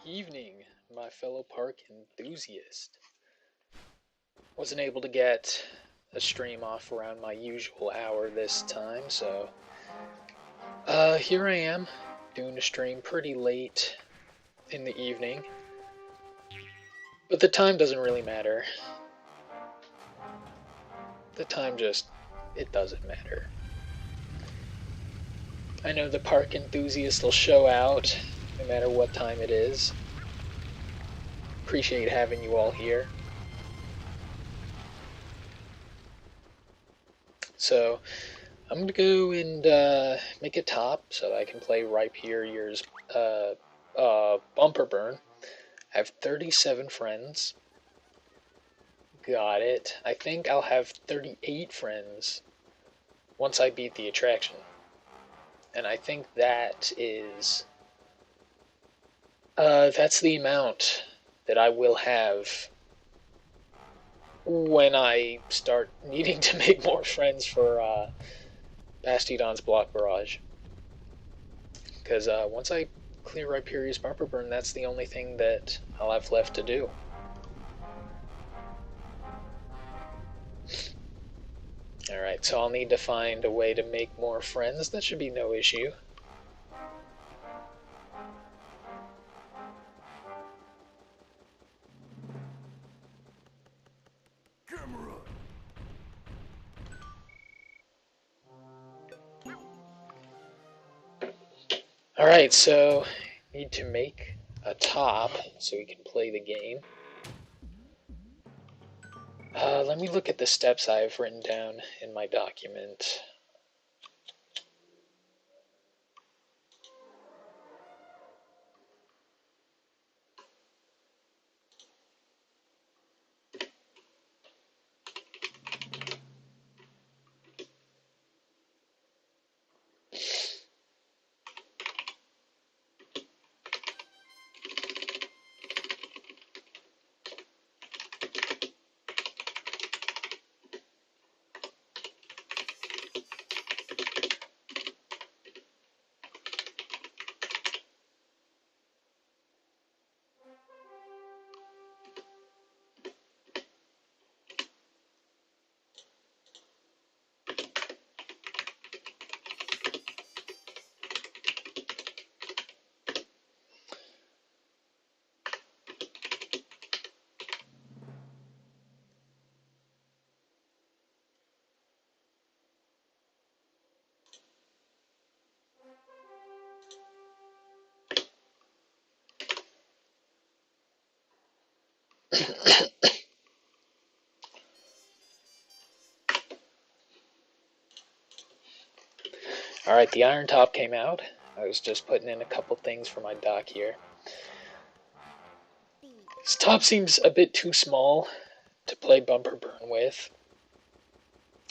evening, my fellow park enthusiast. Wasn't able to get a stream off around my usual hour this time, so here I am doing a stream pretty late in the evening. But the time doesn't really matter. The time it doesn't matter. I know the park enthusiast will show out no matter what time it is. Appreciate having you all here. So, I'm gonna go and make a top so I can play Rhyperior's Bumper Burn. I have 37 friends. Got it. I think I'll have 38 friends once I beat the attraction. And I think that's the amount that I will have when I start needing to make more friends for Bastidon's Block Barrage. Because once I clear Rhyperior's Bumper Burn, that's the only thing that I'll have left to do. Alright, so I'll need to find a way to make more friends. That should be no issue. Alright, so need to make a top so we can play the game. Let me look at the steps I've written down in my document. Alright, the iron top came out. I was just putting in a couple things for my dock here. This top seems a bit too small to play Bumper Burn with.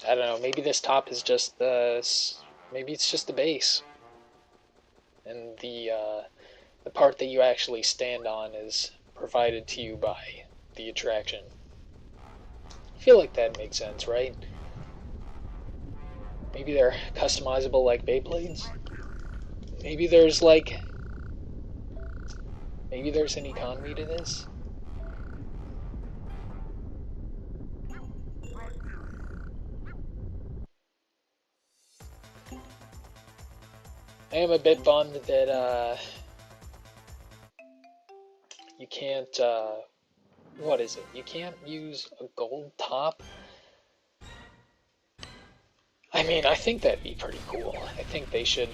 I don't know, maybe this top is just maybe it's just the base. And the part that you actually stand on is provided to you by the attraction. I feel like that makes sense, right? Maybe they're customizable like Beyblades? Maybe there's an economy to this? I am a bit bummed that you can't what is it? You can't use a gold top? I mean, I think that'd be pretty cool. I think they should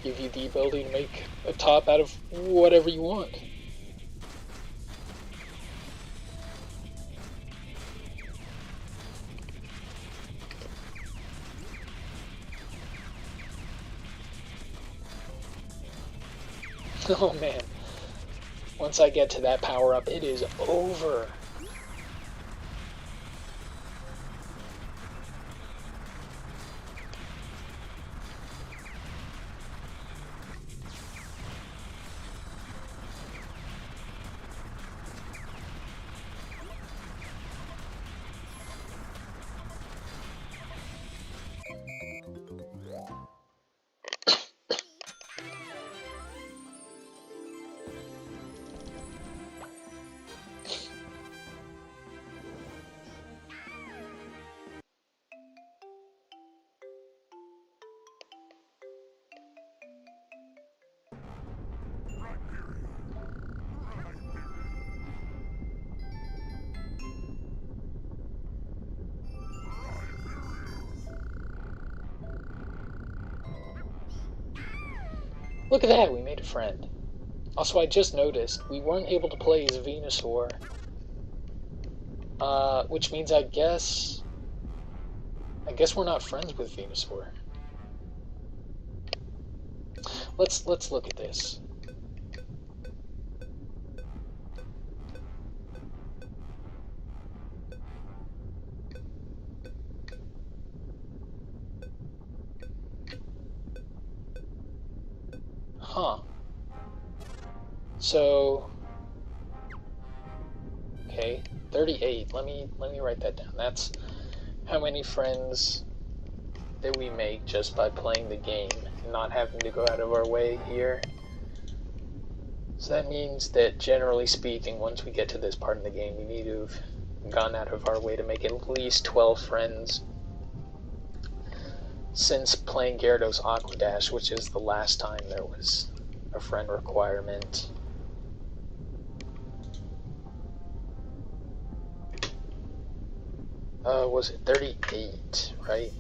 give you the ability to make a top out of whatever you want. Oh man. Once I get to that power up, it is over. Look at that, we made a friend. Also, I just noticed we weren't able to play as Venusaur. Which means I guess we're not friends with Venusaur. Let's look at this. Huh. So, okay, 38. Let me write that down. That's how many friends that we make just by playing the game and not having to go out of our way here. So that means that, generally speaking, once we get to this part of the game, we need to have gone out of our way to make at least 12 friends since playing Gyarados Aqua Dash, which is the last time there was a friend requirement. Was it 38, right?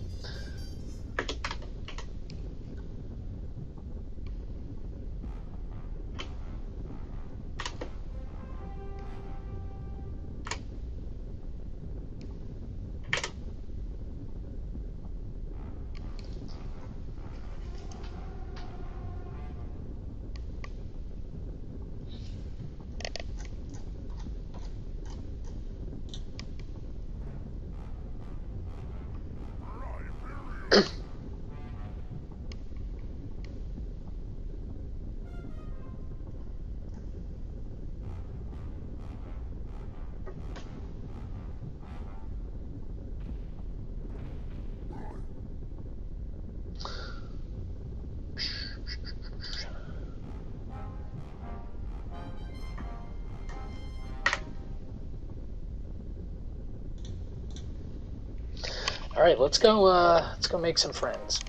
Alright, let's go make some friends.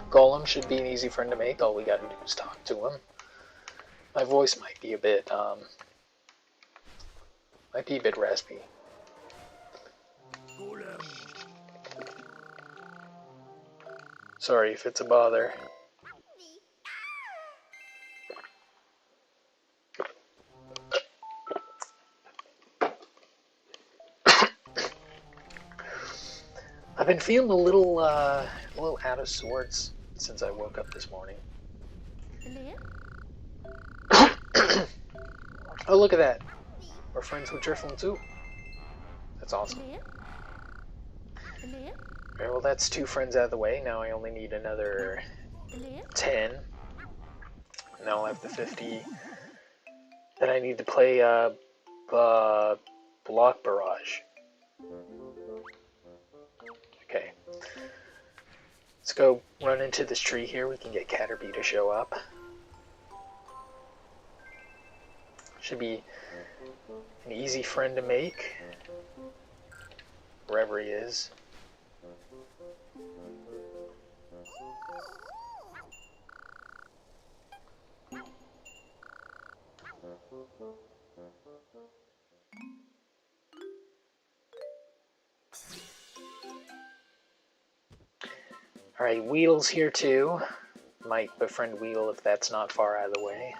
Golem should be an easy friend to make. All we gotta do is talk to him. My voice might be a bit raspy. Sorry if it's a bother. I've been feeling a little out of sorts since I woke up this morning. Oh, look at that. We're friends with Drifloon too. That's awesome. Alright, well that's 2 friends out of the way. Now I only need another 10. Now I'll have the 50 that I need to play Block Barrage. Okay. Let's go run into this tree here. We can get Caterpie to show up. Should be an easy friend to make, wherever he is. Alright, Weedle's here too. Might befriend Weedle if that's not far out of the way.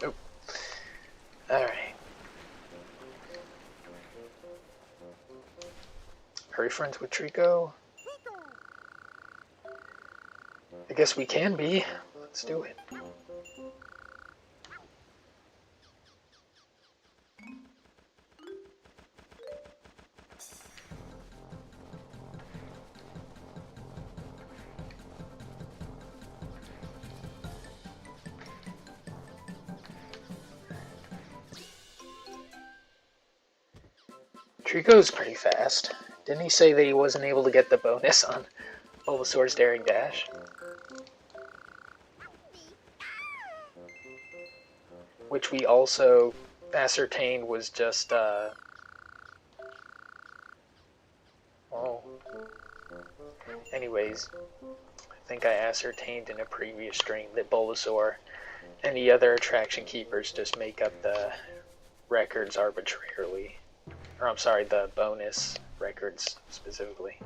Oh. Alright. Are we friends with Trico? I guess we can be. Let's do it. Trico's pretty fast. Didn't he say that he wasn't able to get the bonus on Bulbasaur's Daring Dash? which we also ascertained was just, well, anyways, I think I ascertained in a previous stream that Bulbasaur and the other attraction keepers just make up the records arbitrarily. Or I'm sorry, the bonus records specifically.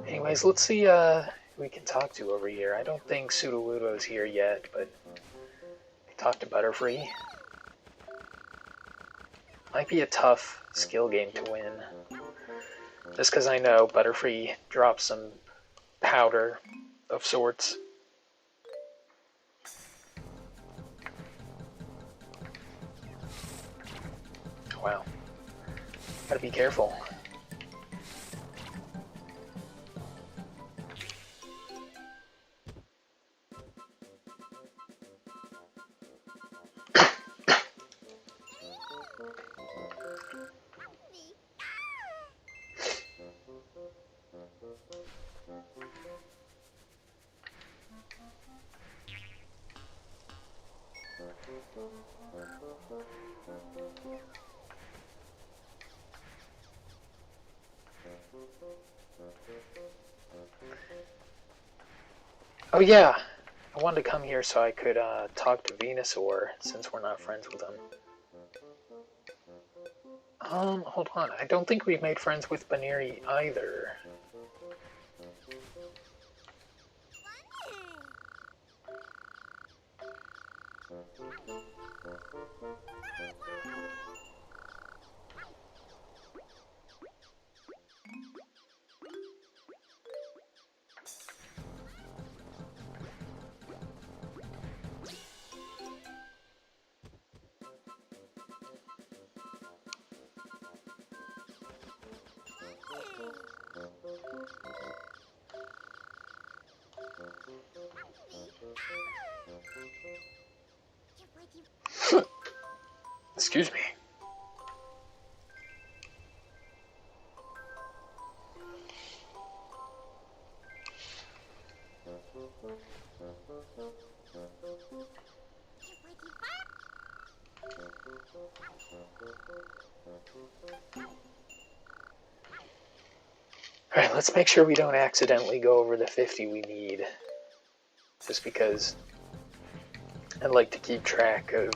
Anyways, let's see who we can talk to over here. I don't think Sudowoodo's here yet, but talk to Butterfree. Might be a tough skill game to win. Just because I know Butterfree drops some powder of sorts. Wow. Gotta be careful. Oh yeah, I wanted to come here so I could talk to Venusaur, since we're not friends with him. Hold on, I don't think we've made friends with Baneri either. Excuse me. Alright, let's make sure we don't accidentally go over the 50 we need. Just because I'd like to keep track of,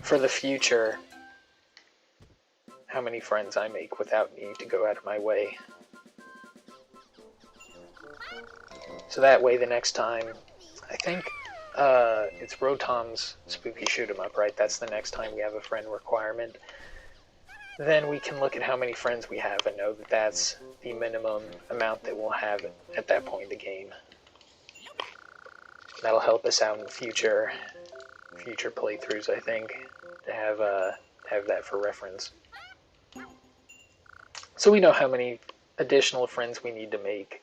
for the future, how many friends I make without needing to go out of my way. So that way the next time, I think it's Rotom's Spooky Shoot 'em Up, right? That's the next time we have a friend requirement. Then we can look at how many friends we have and know that that's the minimum amount that we'll have at that point in the game. That'll help us out in future playthroughs, I think, to have that for reference. So we know how many additional friends we need to make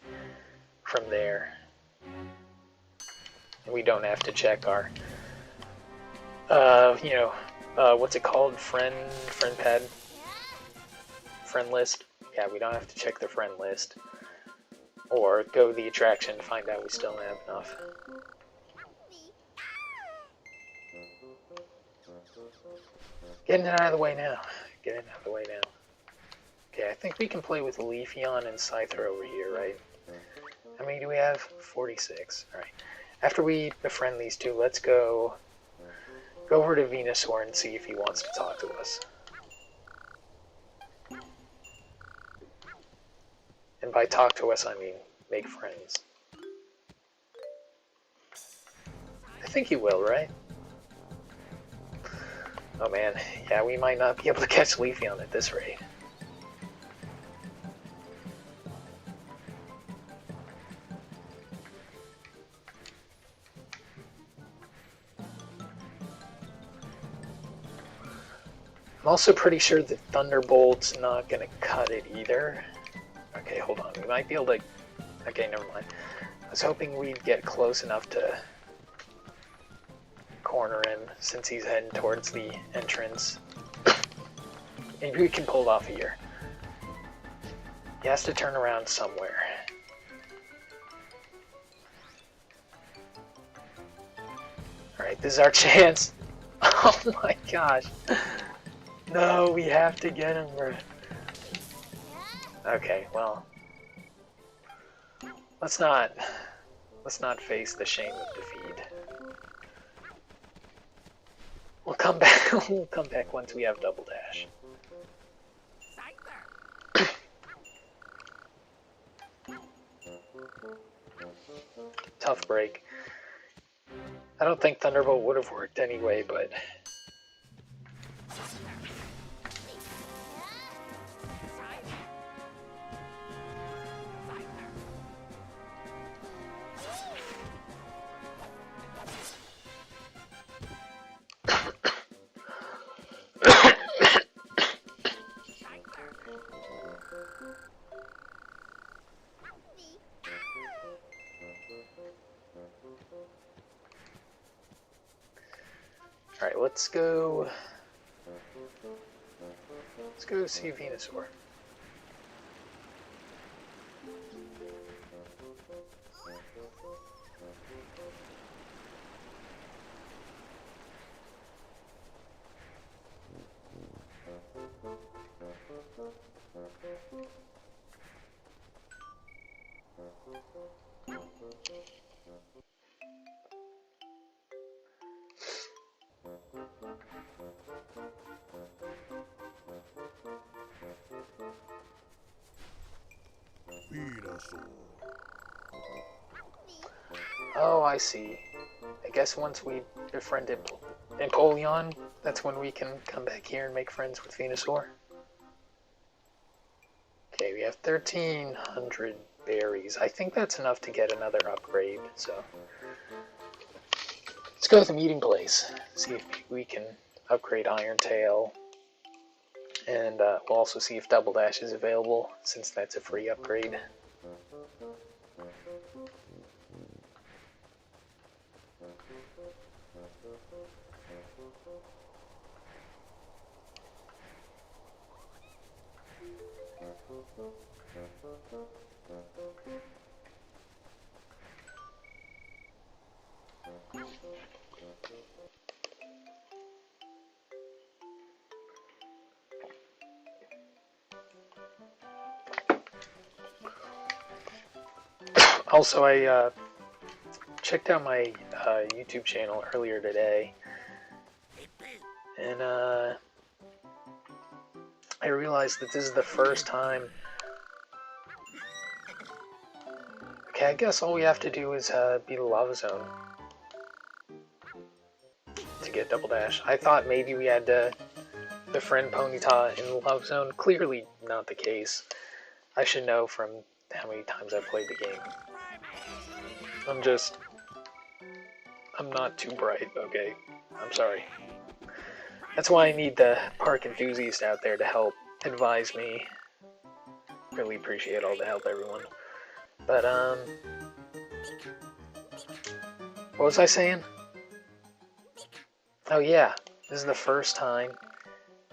from there. And we don't have to check our, what's it called? Friend pad? Friend list? Yeah, we don't have to check the friend list. Or go to the attraction to find out we still don't have enough. Getting it out of the way now. Getting it out of the way now. Okay, I think we can play with Leafeon and Scyther over here, right? How many do we have? 46. Alright. After we befriend these two, let's go over to Venusaur and see if he wants to talk to us. And by talk to us, I mean make friends. I think he will, right? Oh man, yeah, we might not be able to catch Leafeon at this rate. I'm also pretty sure that Thunderbolt's not gonna cut it either. Okay, hold on, we might be able to... Okay, never mind. I was hoping we'd get close enough to corner him since he's heading towards the entrance. Maybe we can pull it off here. He has to turn around somewhere. Alright, this is our chance. Oh my gosh. No, we have to get him. Okay, well. Let's not face the shame of defeat. We'll come back. We'll come back once we have double dash. Tough break. I don't think Thunderbolt would have worked anyway, but alright, let's go see Venusaur. Oh, I see. I guess once we befriend Empoleon, that's when we can come back here and make friends with Venusaur. Okay, we have 1,300 berries. I think that's enough to get another upgrade, so let's go to the meeting place. See if we can upgrade Iron Tail. And we'll also see if Double Dash is available, since that's a free upgrade. Also, I checked out my YouTube channel earlier today, and I realized that this is the first time. Okay, I guess all we have to do is beat a Lava Zone to get Double Dash. I thought maybe we had to befriend Ponyta in the Lava Zone. Clearly not the case. I should know from how many times I've played the game. I'm not too bright, okay? I'm sorry. That's why I need the park enthusiast out there to help advise me. Really appreciate all the help, everyone. But, what was I saying? Oh yeah, this is the first time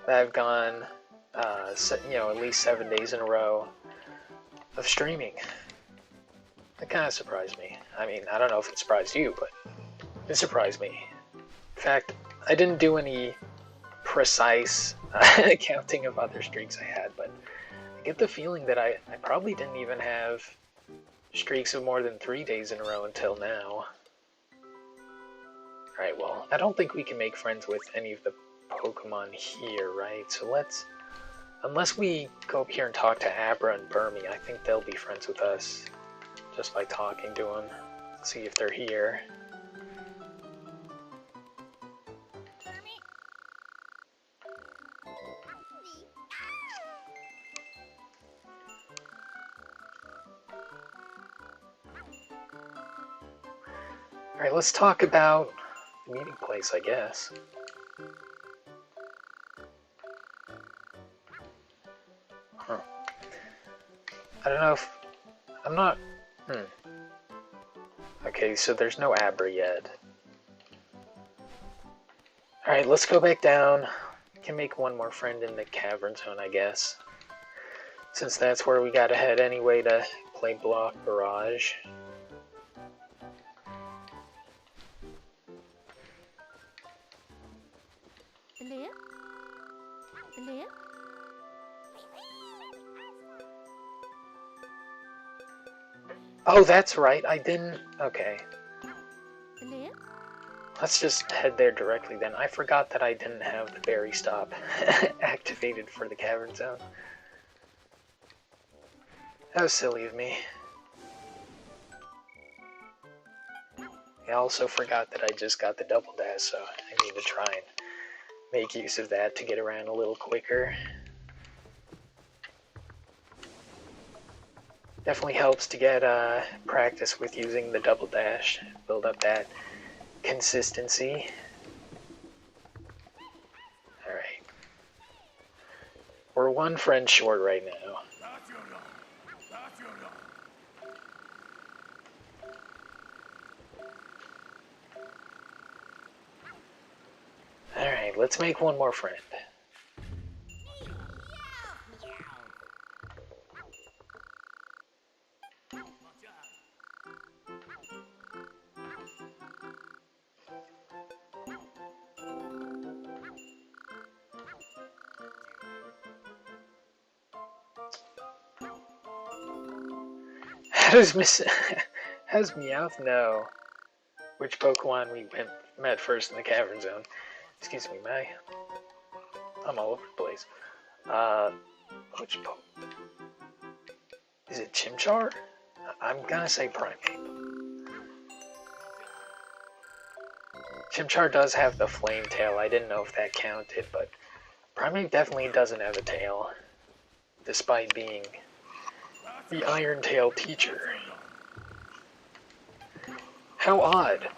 that I've gone, at least 7 days in a row of streaming. That kind of surprised me. I mean, I don't know if it surprised you, but it surprised me. In fact, I didn't do any precise counting of other streaks I had, but I get the feeling that I probably didn't even have streaks of more than 3 days in a row until now. Alright, well, I don't think we can make friends with any of the Pokemon here, right? So let's... Unless we go up here and talk to Abra and Burmy, I think they'll be friends with us just by talking to them. See if they're here. Alright, let's talk about the meeting place, I guess. Huh. I don't know if... I'm not... Okay, so there's no Abra yet. Alright, let's go back down. We can make one more friend in the Cavern Zone, I guess. Since that's where we gotta head anyway to play Block Barrage. Oh, that's right, I didn't... Okay. Let's just head there directly then. I forgot that I didn't have the berry stop activated for the cavern zone. That was silly of me. I also forgot that I just got the double dash, so I need to try and make use of that to get around a little quicker. Definitely helps to get practice with using the double dash, build up that consistency. Alright. We're one friend short right now. Alright, let's make one more friend. How does Meowth know which Pokemon we met first in the cavern zone? Excuse me, I'm all over the place. Which is it Chimchar? I'm gonna say Primeape. Chimchar does have the flame tail. I didn't know if that counted, but Primeape definitely doesn't have a tail, despite being the Iron Tail teacher. How odd.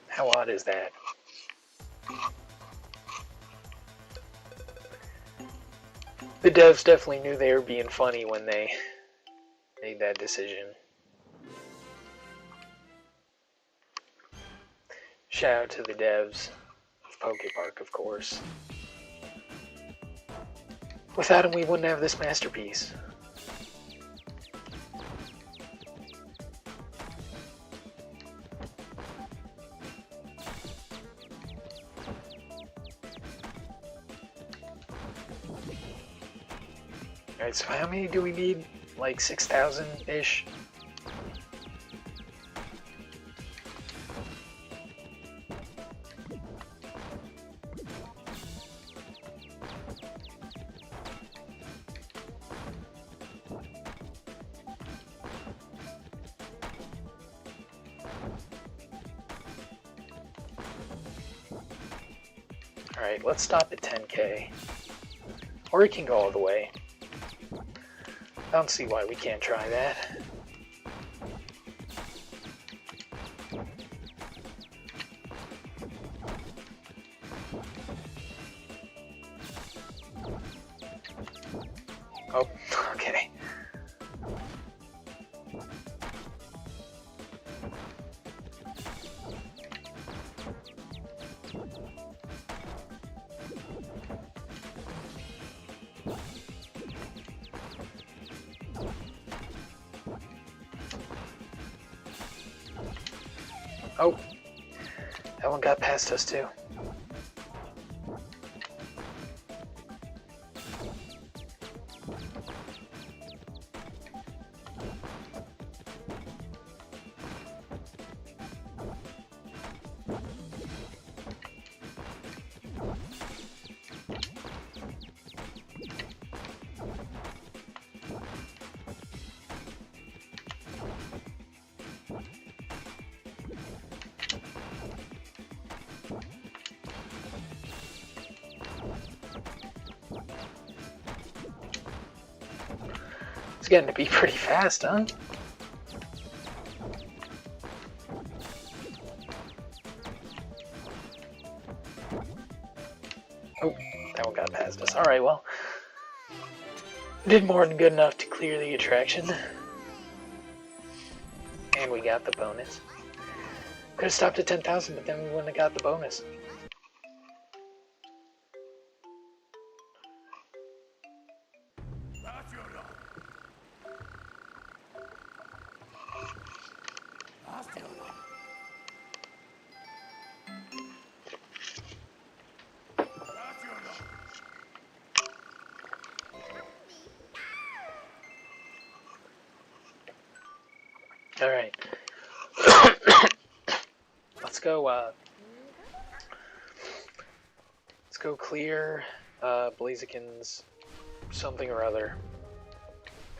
How odd is that? The devs definitely knew they were being funny when they made that decision. Shout out to the devs of Pokepark, of course. Without them, we wouldn't have this masterpiece. Alright, so how many do we need? Like 6,000-ish? Alright, let's stop at 10k. Or we can go all the way. I don't see why we can't try that. Oh, okay. Oh, that one got past us too. It's getting to be pretty fast, huh? Oh, that one got past us. Alright, well. Did more than good enough to clear the attraction. And we got the bonus. Could have stopped at 10,000, but then we wouldn't have got the bonus. Alright. Let's go, let's go clear, Blaziken's something or other.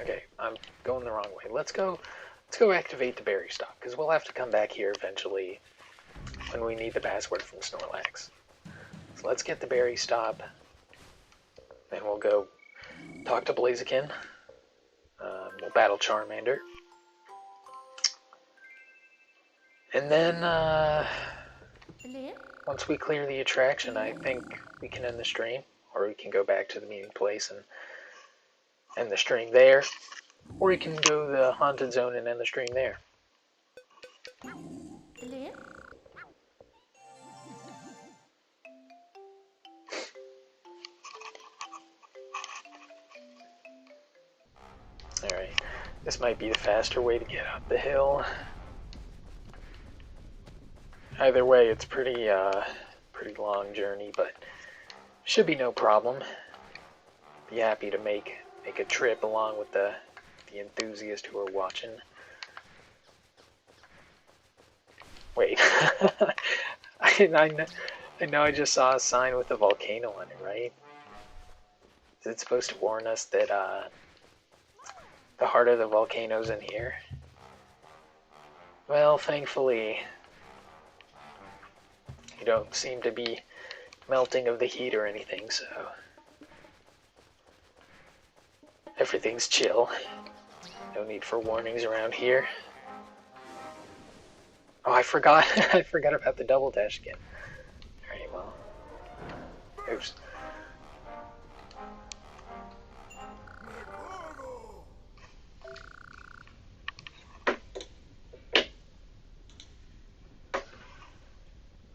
Okay, I'm going the wrong way. Let's go activate the berry stock, because we'll have to come back here eventually when we need the password from Snorlax. So let's get the berry stop, then we'll go talk to Blaziken. We'll battle Charmander. And then, once we clear the attraction, I think we can end the stream, or we can go back to the meeting place and end the stream there, or you can go to the haunted zone and end the stream there. Alright, this might be the faster way to get up the hill. Either way, it's pretty long journey, but should be no problem. Be happy to make a trip along with the enthusiasts who are watching. Wait, I know I just saw a sign with a volcano on it, right? Is it supposed to warn us that the heart of the volcano's in here? Well, thankfully, you don't seem to be melting of the heat or anything, so everything's chill. No need for warnings around here. Oh, I forgot. I forgot about the double dash again. Alright, well. Oops.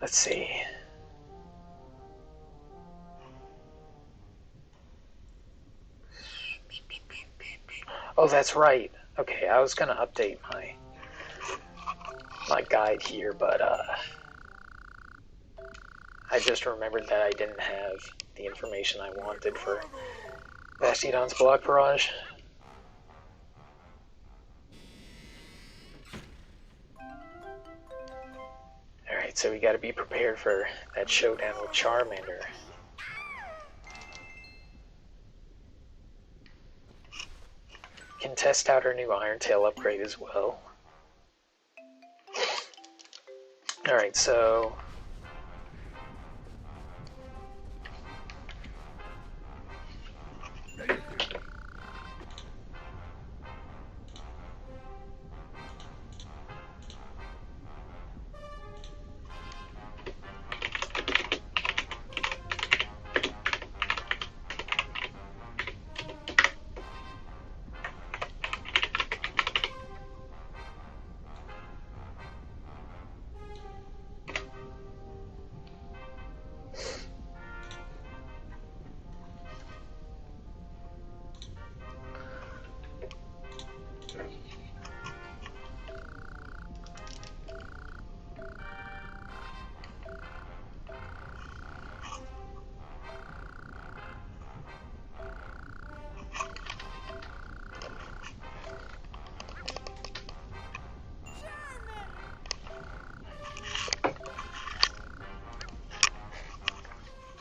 Let's see. Oh, that's right. Okay, I was gonna update my guide here, but I just remembered that I didn't have the information I wanted for Bastiodon's Block Barrage. Alright, so we gotta be prepared for that showdown with Charmander. Can test out our new Iron Tail upgrade as well. Alright, so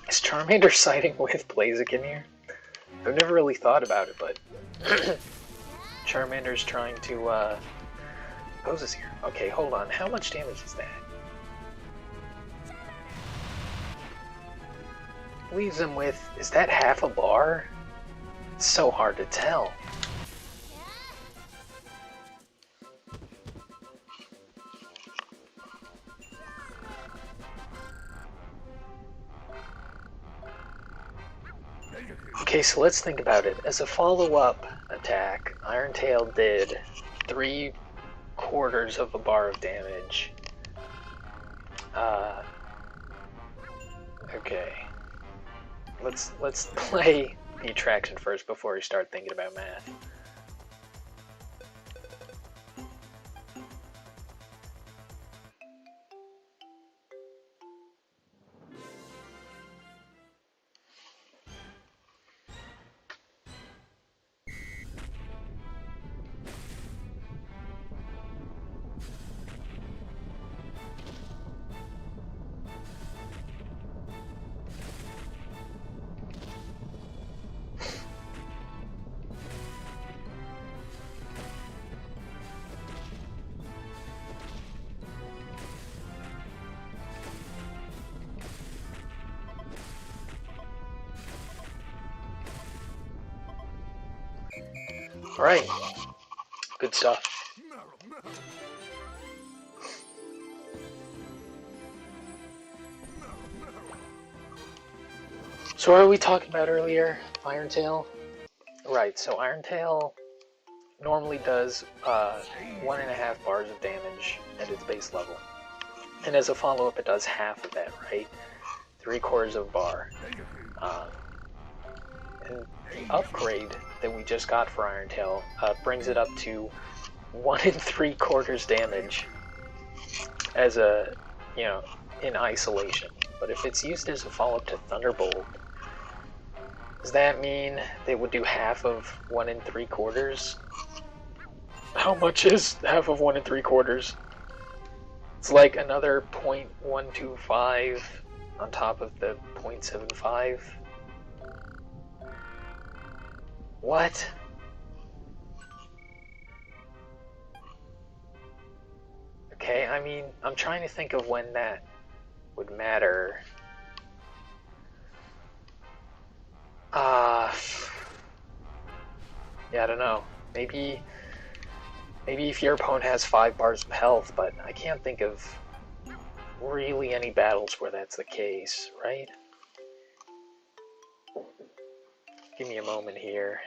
is Charmander siding with Blaziken here? I've never really thought about it, but Charmander's trying to pose us here. Okay, hold on. How much damage is that? Leaves him with, is that half a bar? It's so hard to tell. Okay, so let's think about it. As a follow-up attack, Iron Tail did 3/4 of a bar of damage. Okay. Let's play the attraction first before we start thinking about math. Right. Good stuff. So what were we talking about earlier? Irontail? Right, so Irontail normally does 1.5 bars of damage at its base level. And as a follow-up, it does half of that, right? 3/4 of a bar. And the upgrade that we just got for Irontail brings it up to 1 3/4 damage as a, you know, in isolation. But if it's used as a follow-up to Thunderbolt, does that mean they would do half of 1 3/4? How much is half of 1 3/4? It's like another 0.125 on top of the 0.75. What? Okay, I mean, I'm trying to think of when that would matter. Yeah, I don't know. Maybe if your opponent has 5 bars of health, but I can't think of really any battles where that's the case, right? Give me a moment here.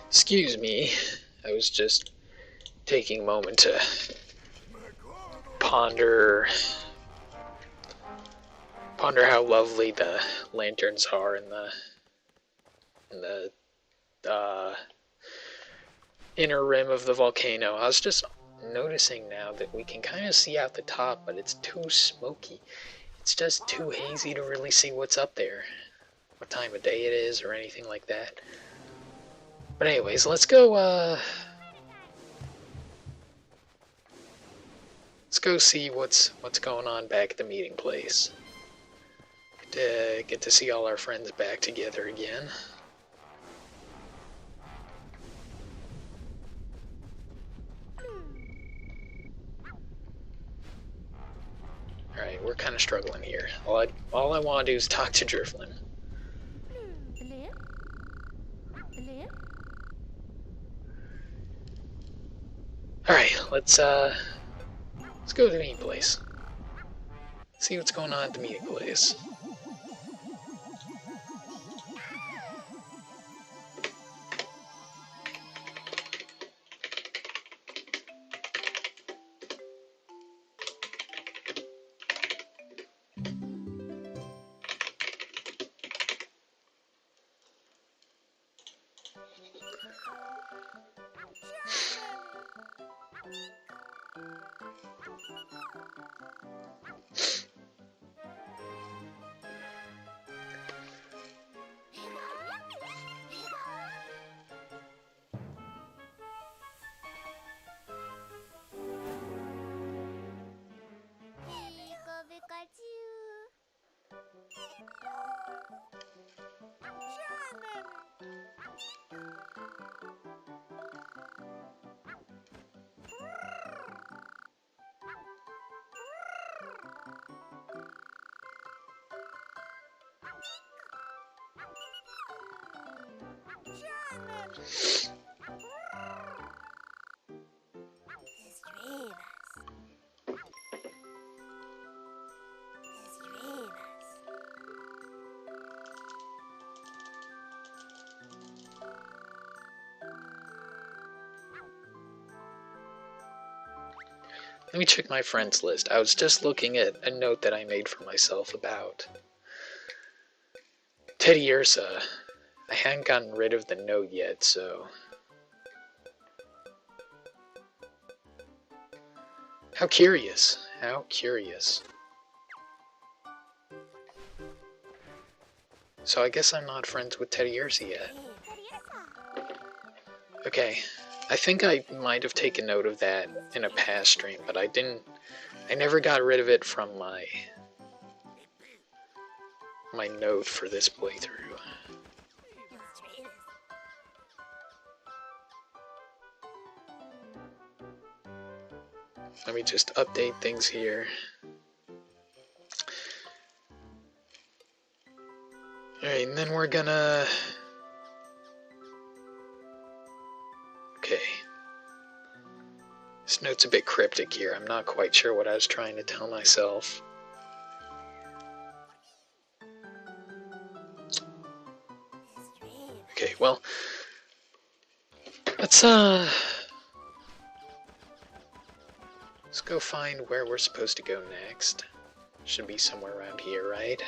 Excuse me, I was just taking a moment to ponder how lovely the lanterns are in the inner rim of the volcano. I was just noticing now that we can kind of see out the top, but it's too smoky. It's just too hazy to really see what's up there, what time of day it is, or anything like that. But anyways, let's go see what's going on back at the meeting place. Get to see all our friends back together again. Alright, we're kind of struggling here. All I want to do is talk to Driflin. Alright, let's go to the meeting place. See what's going on at the meeting place. Let me check my friends list. I was just looking at a note that I made for myself about Teddiursa. I hadn't gotten rid of the note yet, so... How curious. How curious. So I guess I'm not friends with Teddiursa yet. Okay. I think I might have taken note of that in a past stream, but I never got rid of it from my note for this playthrough. Let me just update things here. Alright, and then we're gonna... Okay. This note's a bit cryptic here. I'm not quite sure what I was trying to tell myself. Okay, well... Let's go find where we're supposed to go next. Should be somewhere around here, right?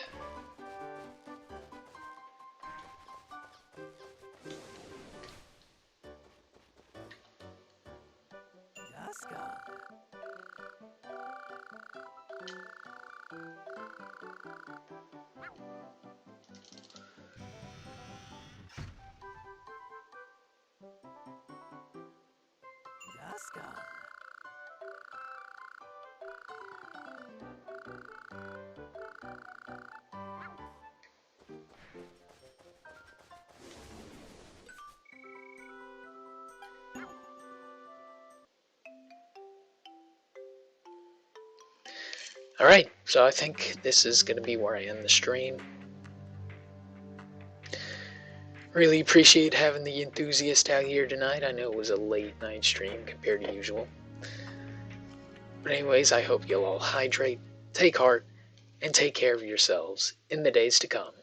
Alright, so I think this is going to be where I end the stream. Really appreciate having the enthusiast out here tonight. I know it was a late night stream compared to usual. But anyways, I hope you'll all hydrate, take heart, and take care of yourselves in the days to come.